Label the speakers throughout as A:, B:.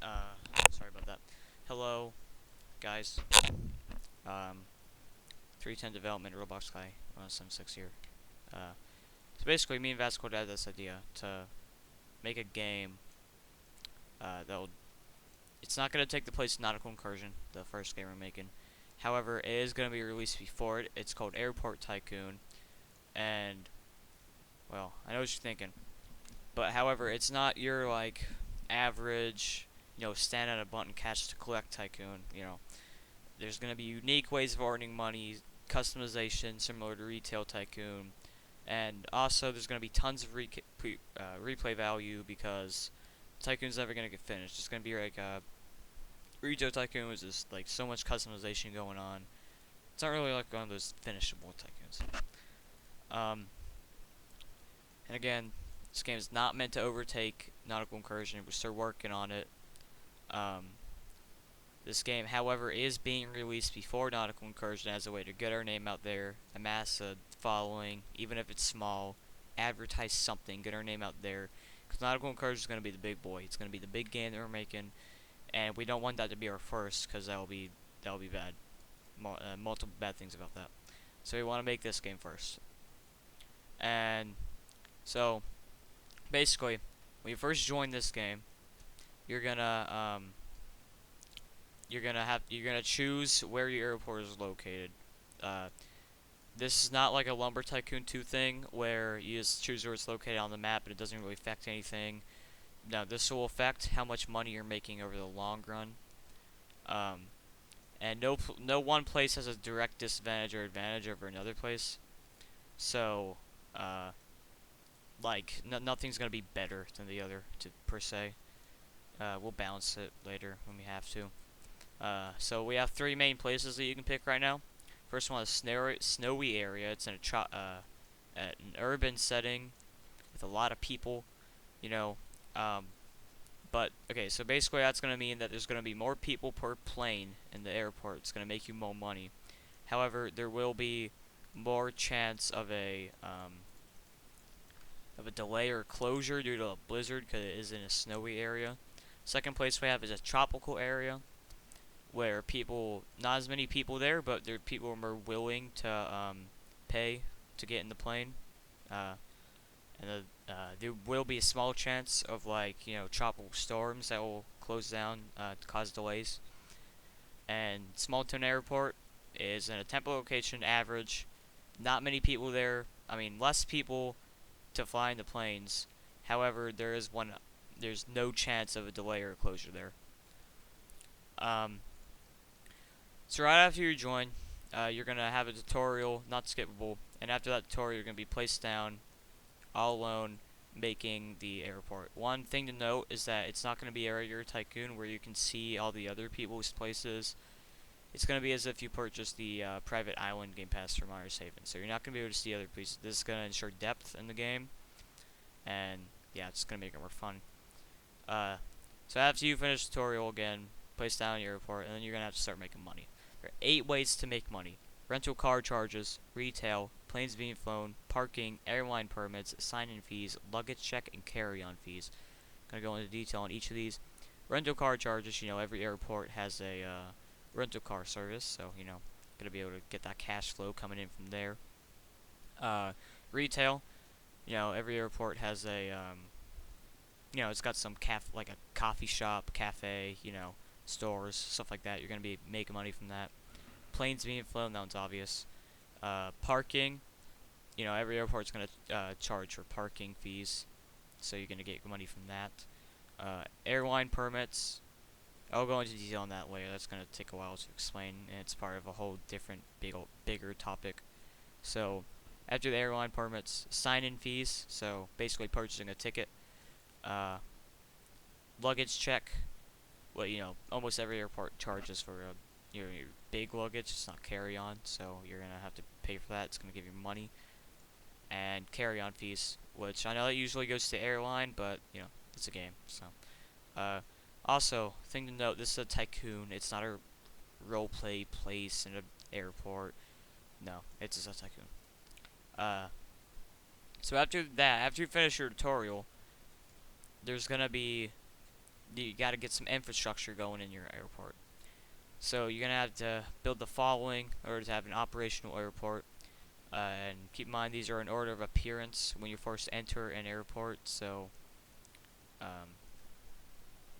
A: Alright, sorry about that. Hello, guys. Um, 310 Development, Roblox Guy, 176 here. So basically, me and Vasco had this idea to make a game, that'll... It's not going to take the place of Nautical Incursion, the first game we're making. However, it is going to be released before it. It's called Airport Tycoon, and, well, I know what you're thinking. But, however, it's not your, like, average, stand at a button, catch to collect Tycoon, There's going to be unique ways of earning money, customization similar to Retail Tycoon, and also there's going to be tons of replay value because Tycoon's never going to get finished. It's going to be like Retail Tycoon is just like so much customization going on. It's not really like one of those finishable Tycoons. And again, this game is not meant to overtake Nautical Incursion. We're still working on it. Um, This game, however, is being released before Nautical Incursion as a way to get our name out there, amass a following, even if it's small, advertise something, get our name out there. Because Nautical Incursion is going to be the big boy. It's going to be the big game that we're making, and we don't want that to be our first, because that'll be bad. Multiple bad things about that. So we want to make this game first. And so, basically, when you first join this game, you're gonna you're gonna choose where your airport is located. Uh, this is not like a Lumber Tycoon 2 thing where you just choose where it's located on the map and it doesn't really affect anything. No, this will affect how much money you're making over the long run. Um, and no one place has a direct disadvantage or advantage over another place. So, like nothing's gonna be better than the other per se. We'll balance it later when we have to. So we have three main places that you can pick right now. First one is snowy area. It's in an urban setting with a lot of people, you know. But okay, so basically that's gonna mean that there's gonna be more people per plane in the airport. It's gonna make you more money. However, there will be more chance of a delay or closure due to a blizzard because it is in a snowy area. Second place we have is a tropical area where not as many people there, but there people are more willing to pay to get in the plane. Uh, there will be a small chance of tropical storms that will close down to cause delays. And Smallton Airport is in a tempo location average. Not many people there. I mean, less people to fly in the planes. However, there's no chance of a delay or a closure there. So right after you join, you're going to have a tutorial, not skippable, and after that tutorial you're going to be placed down, all alone, making the airport. One thing to note is that it's not going to be a regular Tycoon where you can see all the other people's places. It's going to be as if you purchased the private island game pass from Myers Haven, so you're not going to be able to see other places. This is going to ensure depth in the game, and yeah, it's going to make it more fun. So after you finish the tutorial again, place down your airport, and then you're going to have to start making money. There are 8 ways to make money: rental car charges, retail, planes being flown, parking, airline permits, sign-in fees, luggage check, and carry-on fees. I'm going to go into detail on each of these. Rental car charges, every airport has a rental car service, so, going to be able to get that cash flow coming in from there. Retail, every airport has it's got some like a coffee shop, cafe, stores, stuff like that. You're going to be making money from that. Planes being flown, that one's obvious. Parking, every airport's going to charge for parking fees, so you're going to get money from that. Airline permits, I'll go into detail on that later. That's going to take a while to explain, and it's part of a whole different, bigger topic. So, after the airline permits, sign-in fees, so basically purchasing a ticket. Luggage check. Well, almost every airport charges for your big luggage. It's not carry-on, so you're gonna have to pay for that. It's gonna give you money. And carry-on fees, which I know that usually goes to airline, but it's a game. So, also thing to note: this is a Tycoon. It's not a roleplay place in an airport. No, it's just a Tycoon. So after that, after you finish your tutorial, there's gonna be you got to get some infrastructure going in your airport. So you're gonna have to build the following in order to have an operational airport. And keep in mind these are in order of appearance when you first enter an airport. So um,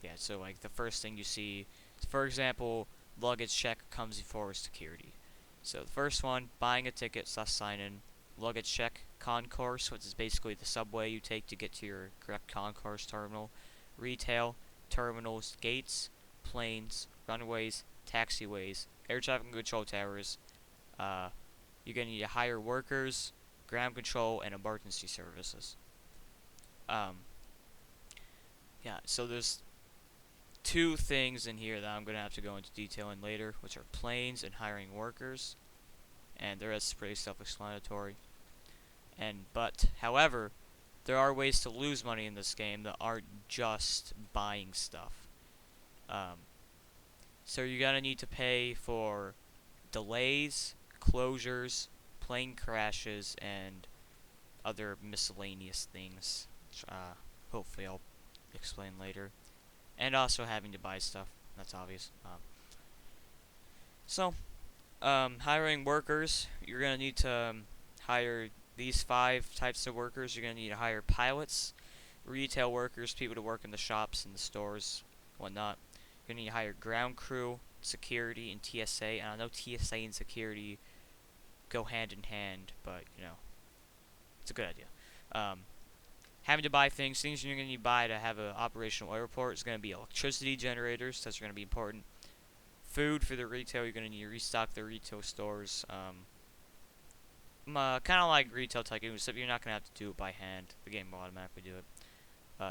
A: yeah, so like the first thing you see, for example, luggage check comes before security. So the first one, buying a ticket / sign in, luggage check, concourse, which is basically the subway you take to get to your correct concourse terminal, retail, terminals, gates, planes, runways, taxiways, air traffic control towers. Uh, you're gonna need to hire workers, ground control, and emergency services. Um, yeah, so there's two things in here that I'm going to have to go into detail in later, which are planes and hiring workers, and the rest is pretty self-explanatory. However, there are ways to lose money in this game that aren't just buying stuff. Um, so you're going to need to pay for delays, closures, plane crashes, and other miscellaneous things, which hopefully I'll explain later. And also having to buy stuff, that's obvious. Hiring workers, you're going to need to hire these 5 types of workers. You're going to need to hire pilots, retail workers, people to work in the shops and the stores, whatnot. You're going to need to hire ground crew, security, and TSA. And I know TSA and security go hand in hand, but, it's a good idea. Having to buy things you're going to need to buy to have an operational airport is going to be electricity generators. That's going to be important. Food for the retail, you're going to need to restock the retail stores. Kind of like Retail Tycoon, except you're not going to have to do it by hand. The game will automatically do it.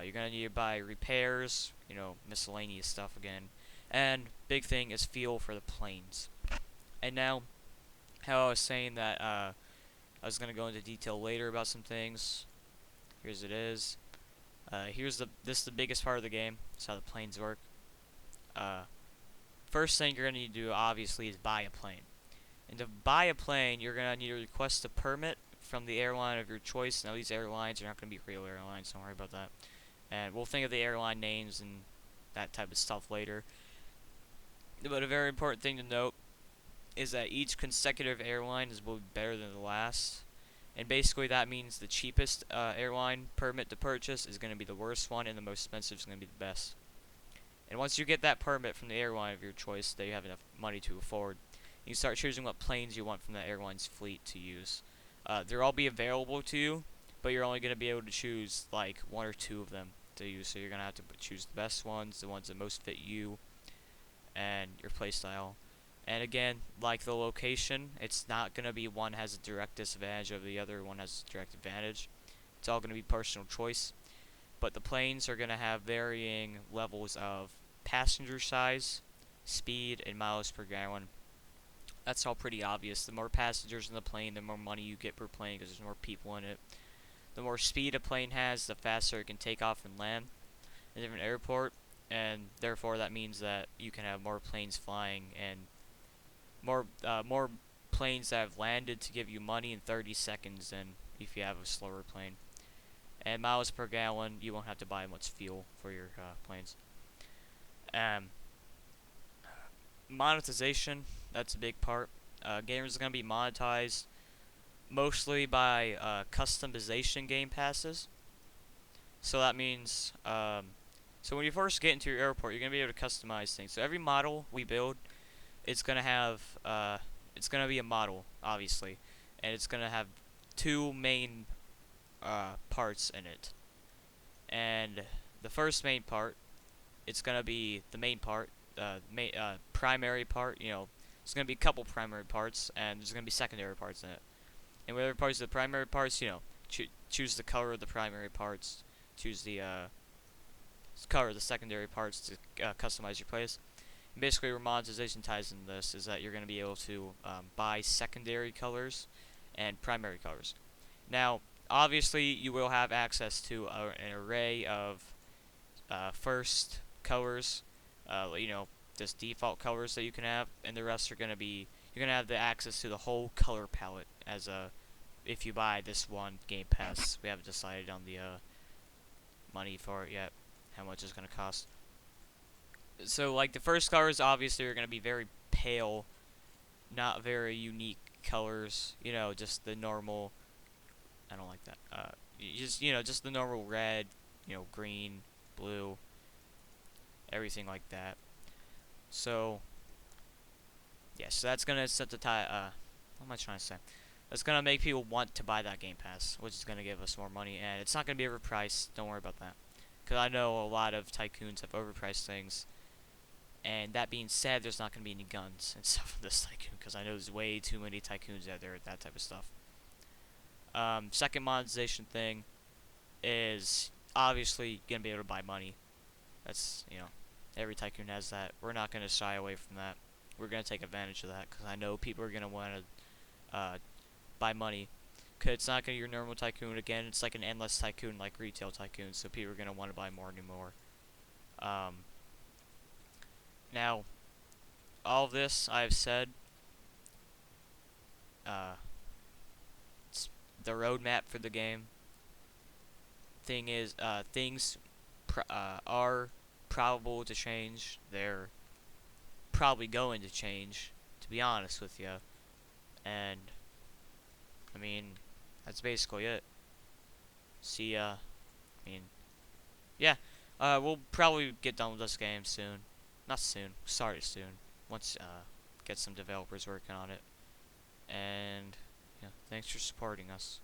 A: You're going to need to buy repairs, miscellaneous stuff again. And big thing is fuel for the planes. And now, how I was saying that I was going to go into detail later about some things. Here's it is. This is the biggest part of the game. That's how the planes work. First thing you're gonna need to do, obviously, is buy a plane. And to buy a plane, you're gonna need to request a permit from the airline of your choice. Now, these airlines are not gonna be real airlines. Don't worry about that. And we'll think of the airline names and that type of stuff later. But a very important thing to note is that each consecutive airline will be better than the last. And basically that means the cheapest airline permit to purchase is going to be the worst one, and the most expensive is going to be the best. And once you get that permit from the airline of your choice that you have enough money to afford, you start choosing what planes you want from that airline's fleet to use. They'll all be available to you, but you're only going to be able to choose like 1 or 2 of them to use. So you're going to have to choose the best ones, the ones that most fit you and your playstyle. And again, like the location, it's not going to be one has a direct disadvantage over the other, one has a direct advantage. It's all going to be personal choice. But the planes are going to have varying levels of passenger size, speed, and miles per gallon. That's all pretty obvious. The more passengers in the plane, the more money you get per plane because there's more people in it. The more speed a plane has, the faster it can take off and land in a different airport. And therefore that means that you can have more planes flying and more planes that have landed to give you money in 30 seconds than if you have a slower plane. And miles per gallon, you won't have to buy much fuel for your planes. Monetization, that's a big part. Gamers are going to be monetized mostly by customization game passes. So that means, so when you first get into your airport, you're going to be able to customize things. So every model we build, it's going to have, it's going to be a model, obviously. And it's going to have 2 main parts in it. And the first main part, it's going to be the main part, primary part, it's going to be a couple primary parts, and there's going to be secondary parts in it. And whatever parts of the primary parts, choose the color of the primary parts, choose the color of the secondary parts to customize your place. And basically, where monetization ties into this is that you're going to be able to buy secondary colors and primary colors. Now, obviously, you will have access to an array of first colors, just default colors that you can have, and the rest are going to be, you're going to have the access to the whole color palette as if you buy this one game pass. We haven't decided on the money for it yet, how much it's going to cost. So like the first colors obviously are gonna be very pale, not very unique colors. You know, just the normal. I don't like that. Just just the normal red, green, blue, everything like that. So yeah, so that's gonna set the tie. What am I trying to say? That's gonna make people want to buy that Game Pass, which is gonna give us more money, and it's not gonna be overpriced. Don't worry about that, because I know a lot of tycoons have overpriced things. And that being said, there's not gonna be any guns and stuff in this tycoon, because I know there's way too many tycoons out there with that type of stuff. Second monetization thing is obviously gonna be able to buy money. That's every tycoon has that. We're not gonna shy away from that. We're gonna take advantage of that because I know people are gonna want to buy money. Cause it's not gonna be your normal tycoon again. It's like an endless tycoon, like retail tycoon. So people are gonna want to buy more and more. Um, Now, all of this I've said, uh, it's the roadmap for the game. Thing is, things are probable to change. They're probably going to change, to be honest with you. And I mean, that's basically it. See ya. I mean, yeah. We'll probably get done with this game soon. Not soon. Start it soon. Once get some developers working on it. And yeah, thanks for supporting us.